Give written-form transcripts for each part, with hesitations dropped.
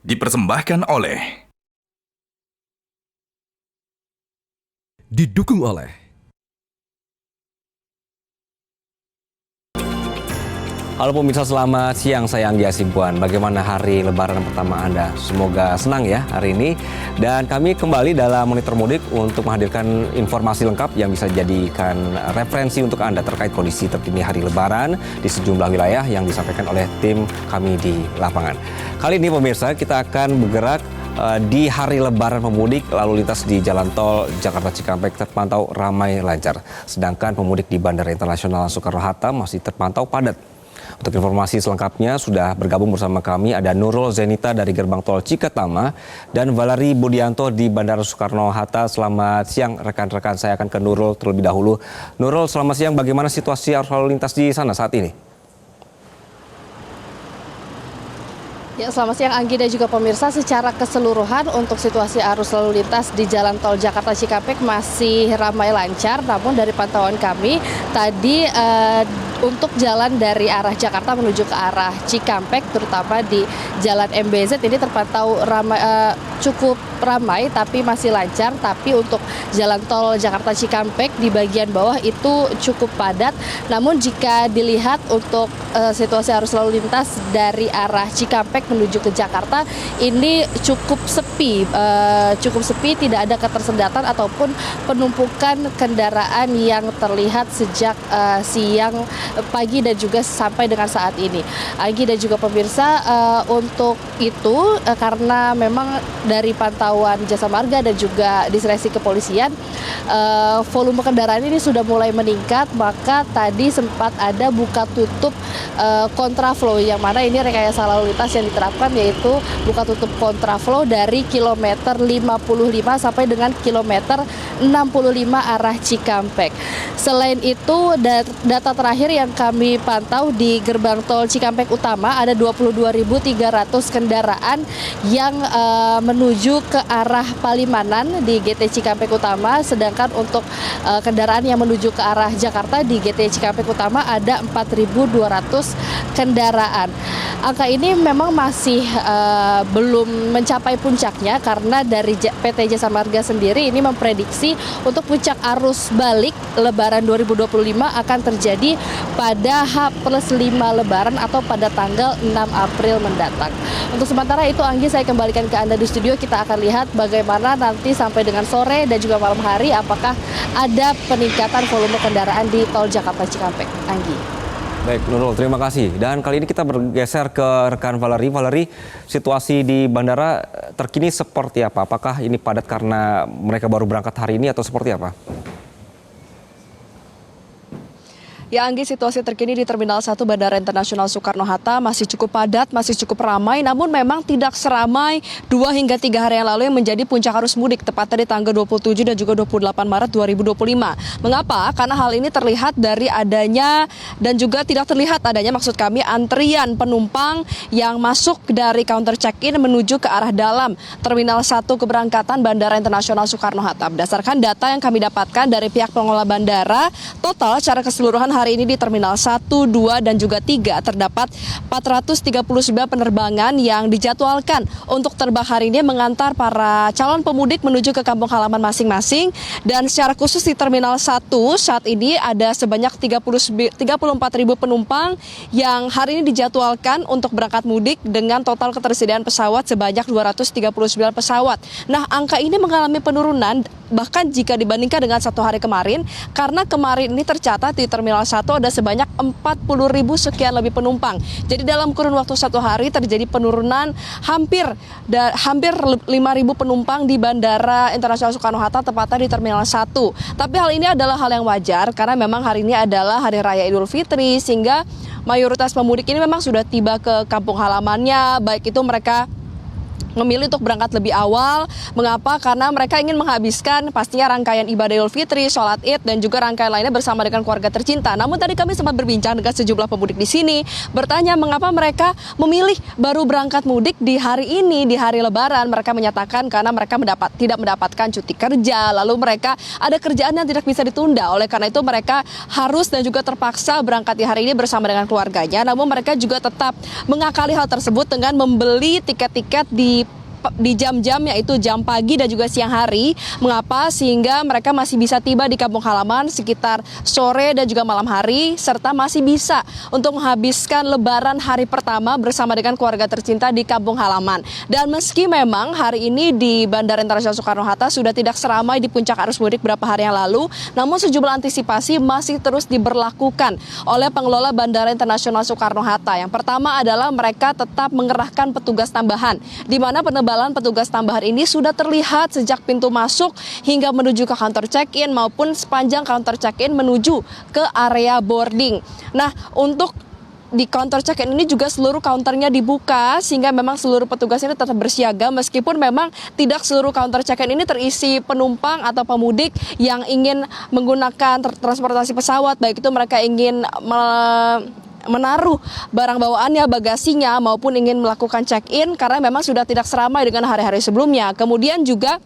dipersembahkan oleh didukung oleh Halo pemirsa, selamat siang, saya Anggi Asimpuan. Bagaimana hari lebaran pertama Anda? Semoga senang ya hari ini. Dan kami kembali dalam Monitor Mudik untuk menghadirkan informasi lengkap yang bisa jadikan referensi untuk Anda terkait kondisi terkini hari lebaran di sejumlah wilayah yang disampaikan oleh tim kami di lapangan. Kali ini pemirsa, kita akan bergerak di hari lebaran pemudik. Lalu lintas di jalan tol Jakarta Cikampek terpantau ramai lancar. Sedangkan pemudik di Bandara Internasional Soekarno-Hatta masih terpantau padat. Untuk informasi selengkapnya sudah bergabung bersama kami ada Nurul Zenita dari Gerbang Tol Cikatama dan Valeri Budianto di Bandara Soekarno-Hatta. Selamat siang rekan-rekan, saya akan ke Nurul terlebih dahulu. Nurul, selamat siang, bagaimana situasi arus lalu lintas di sana saat ini? Ya, selamat siang Anggi dan juga pemirsa. Secara keseluruhan untuk situasi arus lalu lintas di Jalan Tol Jakarta Cikampek masih ramai lancar. Namun dari pantauan kami tadi untuk jalan dari arah Jakarta menuju ke arah Cikampek, terutama di Jalan MBZ ini terpantau cukup ramai tapi masih lancar. Tapi untuk Jalan Tol Jakarta Cikampek di bagian bawah itu cukup padat. Namun jika dilihat untuk situasi arus lalu lintas dari arah Cikampek menuju ke Jakarta ini cukup sepi, tidak ada ketersendatan ataupun penumpukan kendaraan yang terlihat sejak siang, pagi dan juga sampai dengan saat ini. Anggi dan juga pemirsa, untuk itu karena memang dari pantauan Jasa Marga dan juga diskresi kepolisian, volume kendaraan ini sudah mulai meningkat, maka tadi sempat ada buka tutup kontraflow, yang mana ini rekayasa lalu lintas yang diterapkan, yaitu buka tutup kontraflow dari kilometer 55 sampai dengan kilometer 65 arah Cikampek. Selain itu, data terakhir yang kami pantau di gerbang tol Cikampek Utama ada 22.300 kendaraan yang menuju ke arah Palimanan di GT Cikampek Utama, sedangkan untuk kendaraan yang menuju ke arah Jakarta di GT Cikampek Utama ada 4.200 kendaraan. Angka ini memang masih belum mencapai puncaknya karena dari PT Jasa Marga sendiri ini memprediksi untuk puncak arus balik Lebaran 2025 akan terjadi pada H+5 Lebaran atau pada tanggal 6 April mendatang. Untuk sementara itu Anggi, saya kembalikan ke Anda di studio. Kita akan lihat bagaimana nanti sampai dengan sore dan juga malam hari apakah ada peningkatan volume kendaraan di tol Jakarta Cikampek. Anggi. Baik Nurul, terima kasih. Dan kali ini kita bergeser ke rekan Valeri. Valeri, situasi di bandara terkini seperti apa? Apakah ini padat karena mereka baru berangkat hari ini atau seperti apa? Ya Anggi, situasi terkini di Terminal 1 Bandara Internasional Soekarno-Hatta masih cukup padat, masih cukup ramai, namun memang tidak seramai 2 hingga 3 hari yang lalu yang menjadi puncak arus mudik, tepatnya di tanggal 27 dan juga 28 Maret 2025. Mengapa? Karena hal ini terlihat dari adanya dan juga tidak terlihat adanya, maksud kami, antrian penumpang yang masuk dari counter check-in menuju ke arah dalam Terminal 1 keberangkatan Bandara Internasional Soekarno-Hatta. Berdasarkan data yang kami dapatkan dari pihak pengelola bandara, total secara keseluruhan hari ini di Terminal 1, 2, dan juga 3 terdapat 439 penerbangan yang dijadwalkan untuk terbang hari ini mengantar para calon pemudik menuju ke kampung halaman masing-masing. Dan secara khusus di Terminal 1 saat ini ada sebanyak 34.000 penumpang yang hari ini dijadwalkan untuk berangkat mudik dengan total ketersediaan pesawat sebanyak 239 pesawat. Nah, angka ini mengalami penurunan bahkan jika dibandingkan dengan satu hari kemarin, karena kemarin ini tercatat di Terminal 1 ada sebanyak 40.000 sekian lebih penumpang. Jadi dalam kurun waktu satu hari terjadi penurunan hampir 5.000 penumpang di Bandara Internasional Soekarno-Hatta, tepatnya di Terminal 1. Tapi hal ini adalah hal yang wajar karena memang hari ini adalah Hari Raya Idul Fitri, sehingga mayoritas pemudik ini memang sudah tiba ke kampung halamannya, baik itu mereka memilih untuk berangkat lebih awal. Mengapa? Karena mereka ingin menghabiskan pastinya rangkaian ibadah Idul Fitri, sholat Id, dan juga rangkaian lainnya bersama dengan keluarga tercinta. Namun tadi kami sempat berbincang dengan sejumlah pemudik di sini, bertanya mengapa mereka memilih baru berangkat mudik di hari ini, di hari Lebaran. Mereka menyatakan karena mereka tidak mendapatkan cuti kerja, lalu mereka ada kerjaan yang tidak bisa ditunda. Oleh karena itu mereka harus dan juga terpaksa berangkat di hari ini bersama dengan keluarganya. Namun mereka juga tetap mengakali hal tersebut dengan membeli tiket-tiket di jam-jam yaitu jam pagi dan juga siang hari. Mengapa? Sehingga mereka masih bisa tiba di kampung halaman sekitar sore dan juga malam hari, serta masih bisa untuk menghabiskan Lebaran hari pertama bersama dengan keluarga tercinta di kampung halaman. Dan meski memang hari ini di Bandara Internasional Soekarno-Hatta sudah tidak seramai di puncak arus mudik beberapa hari yang lalu, namun sejumlah antisipasi masih terus diberlakukan oleh pengelola Bandara Internasional Soekarno-Hatta. Yang pertama adalah mereka tetap mengerahkan petugas tambahan, di mana penebalan petugas tambahan ini sudah terlihat sejak pintu masuk hingga menuju ke counter check-in maupun sepanjang counter check-in menuju ke area boarding. Nah, untuk di counter check-in ini juga seluruh counternya dibuka sehingga memang seluruh petugas ini tetap bersiaga, meskipun memang tidak seluruh counter check-in ini terisi penumpang atau pemudik yang ingin menggunakan transportasi pesawat, baik itu mereka ingin menaruh barang bawaannya, bagasinya, maupun ingin melakukan check-in karena memang sudah tidak seramai dengan hari-hari sebelumnya. Kemudian juga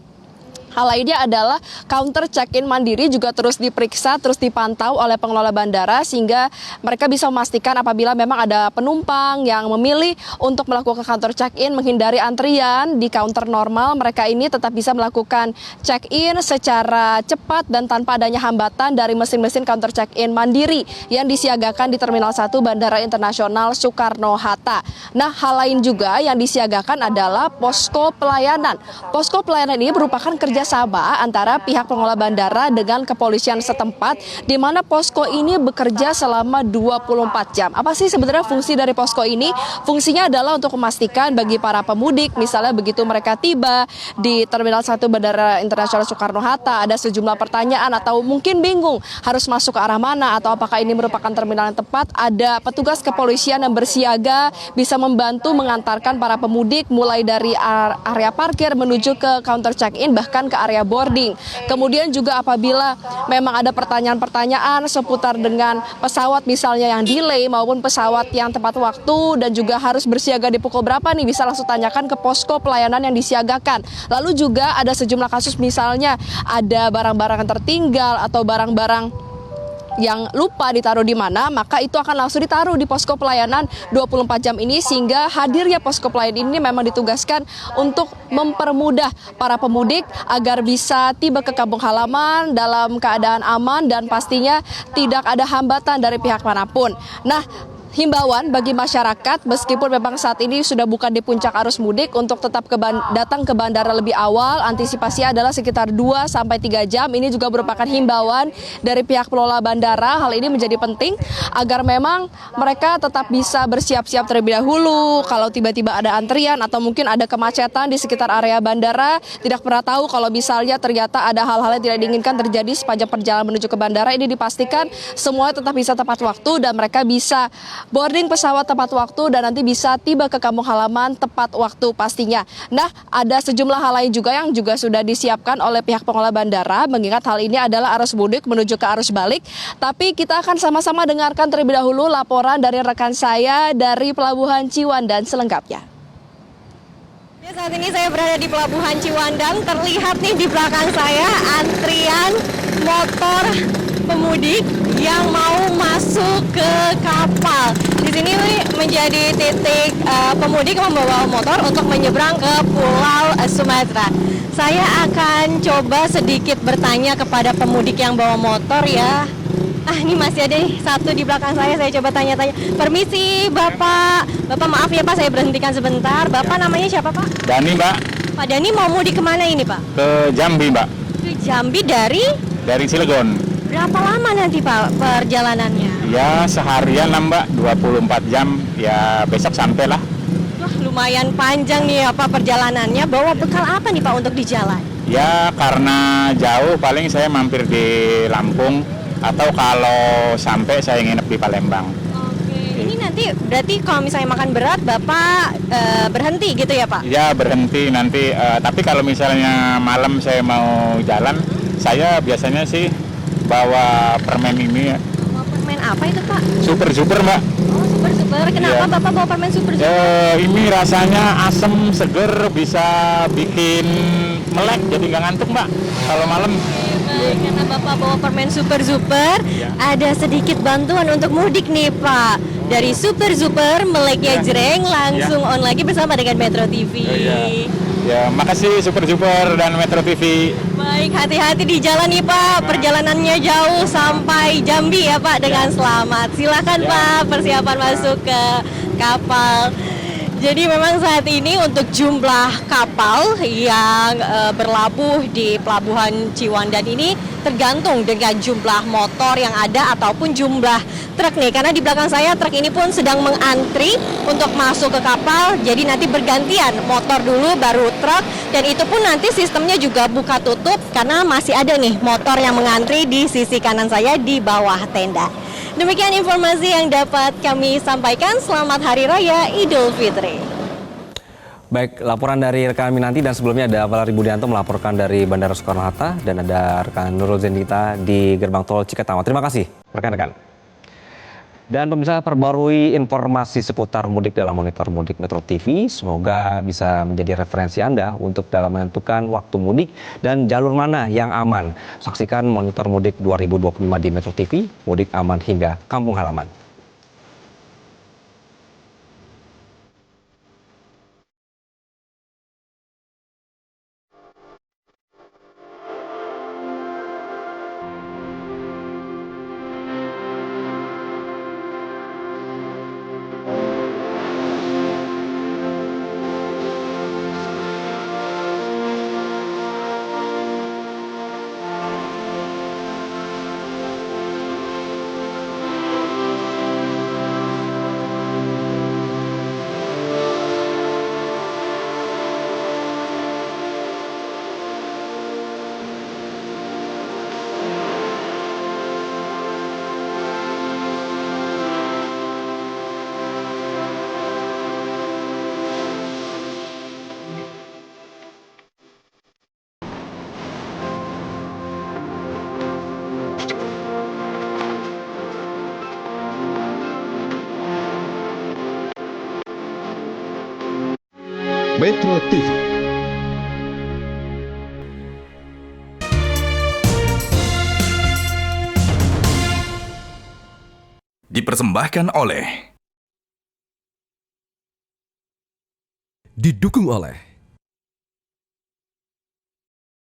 hal lainnya adalah counter check-in mandiri juga terus diperiksa, terus dipantau oleh pengelola bandara sehingga mereka bisa memastikan apabila memang ada penumpang yang memilih untuk melakukan counter check-in menghindari antrian di counter normal, mereka ini tetap bisa melakukan check-in secara cepat dan tanpa adanya hambatan dari mesin-mesin counter check-in mandiri yang disiagakan di Terminal 1 Bandara Internasional Soekarno-Hatta. Nah, hal lain juga yang disiagakan adalah posko pelayanan. Posko pelayanan ini merupakan kerjasama antara pihak pengelola bandara dengan kepolisian setempat, di mana posko ini bekerja selama 24 jam. Apa sih sebenarnya fungsi dari posko ini? Fungsinya adalah untuk memastikan bagi para pemudik, misalnya begitu mereka tiba di Terminal 1 Bandara Internasional Soekarno-Hatta, ada sejumlah pertanyaan atau mungkin bingung harus masuk ke arah mana atau apakah ini merupakan terminal yang tepat, ada petugas kepolisian yang bersiaga bisa membantu mengantarkan para pemudik mulai dari area parkir menuju ke counter check-in, bahkan ke area boarding. Kemudian juga apabila memang ada pertanyaan-pertanyaan seputar dengan pesawat misalnya yang delay maupun pesawat yang tepat waktu dan juga harus bersiaga di pukul berapa nih, bisa langsung tanyakan ke posko pelayanan yang disiagakan. Lalu juga ada sejumlah kasus misalnya ada barang-barang yang tertinggal atau barang-barang yang lupa ditaruh di mana, maka itu akan langsung ditaruh di posko pelayanan 24 jam ini, sehingga hadirnya posko pelayanan ini memang ditugaskan untuk mempermudah para pemudik agar bisa tiba ke kampung halaman dalam keadaan aman dan pastinya tidak ada hambatan dari pihak manapun. Nah, himbauan bagi masyarakat meskipun memang saat ini sudah bukan di puncak arus mudik untuk tetap datang ke bandara lebih awal. Antisipasi adalah sekitar 2-3 jam. Ini juga merupakan himbauan dari pihak pengelola bandara. Hal ini menjadi penting agar memang mereka tetap bisa bersiap-siap terlebih dahulu kalau tiba-tiba ada antrian atau mungkin ada kemacetan di sekitar area bandara. Tidak pernah tahu kalau misalnya ternyata ada hal-hal yang tidak diinginkan terjadi sepanjang perjalanan menuju ke bandara. Ini dipastikan semuanya tetap bisa tepat waktu dan mereka bisa boarding pesawat tepat waktu dan nanti bisa tiba ke kampung halaman tepat waktu pastinya. Nah, ada sejumlah hal lain juga yang juga sudah disiapkan oleh pihak pengelola bandara, mengingat hal ini adalah arus mudik menuju ke arus balik. Tapi kita akan sama-sama dengarkan terlebih dahulu laporan dari rekan saya dari Pelabuhan Ciwandan selengkapnya. Ya, saat ini saya berada di Pelabuhan Ciwandan. Terlihat nih di belakang saya antrian motor pemudik yang mau masuk ke kapal. Di sini menjadi titik pemudik membawa motor untuk menyeberang ke Pulau Sumatera. Saya akan coba sedikit bertanya kepada pemudik yang bawa motor ya. Ini masih ada nih satu di belakang saya coba tanya-tanya. Permisi Bapak. Bapak maaf ya Pak, saya berhentikan sebentar. Bapak namanya siapa Pak? Dani Mbak. Pak Dani mau mudik kemana ini Pak? Ke Jambi Mbak. Ke Jambi dari Cilegon. Berapa lama nanti Pak perjalanannya? Ya seharian lah Mbak, 24 jam. Ya besok sampai lah. Wah, lumayan panjang nih apa perjalanannya. Bawa bekal apa nih Pak untuk di jalan? Ya karena jauh paling saya mampir di Lampung atau kalau sampai saya nginep di Palembang. Oke. Ini nanti berarti kalau misalnya makan berat, Bapak berhenti gitu ya, Pak? Ya berhenti nanti, tapi kalau misalnya malam saya mau jalan, saya biasanya sih bawa permen ini, Bawa permen apa itu, Pak? super Mbak. Oh, super. Kenapa Iya. Bapak bawa permen super? Ini rasanya asem, seger, bisa bikin melek, jadi nggak ngantuk Mbak kalau malam. Baik, karena Bapak bawa permen super, Iya. ada sedikit bantuan untuk mudik nih, Pak. Dari super, meleknya Iya. jreng, langsung on lagi bersama dengan Metro TV. Ya, makasih super dan Metro TV. Baik, hati-hati di jalan nih, Pak. Perjalanannya jauh sampai Jambi ya, Pak, dengan selamat. Silakan, Ya. Pak, persiapan masuk ke kapal. Jadi memang saat ini untuk jumlah kapal yang berlabuh di Pelabuhan Ciwandan ini tergantung dengan jumlah motor yang ada ataupun jumlah truk nih. Karena di belakang saya truk ini pun sedang mengantri untuk masuk ke kapal. Jadi nanti bergantian motor dulu baru truk, dan itu pun nanti sistemnya juga buka tutup karena masih ada nih motor yang mengantri di sisi kanan saya di bawah tenda. Demikian informasi yang dapat kami sampaikan. Selamat Hari Raya Idul Fitri. Baik, laporan dari rekan Minanti, dan sebelumnya ada Valeri Budianto melaporkan dari Bandara Soekarno-Hatta, dan ada rekan Nurul Zendita di Gerbang Tol Cikatama. Terima kasih rekan-rekan. Dan pemirsa, perbarui informasi seputar mudik dalam Monitor Mudik Metro TV. Semoga bisa menjadi referensi Anda untuk dalam menentukan waktu mudik dan jalur mana yang aman. Saksikan Monitor Mudik 2025 di Metro TV, mudik aman hingga kampung halaman. Metro TV. Dipersembahkan oleh Didukung oleh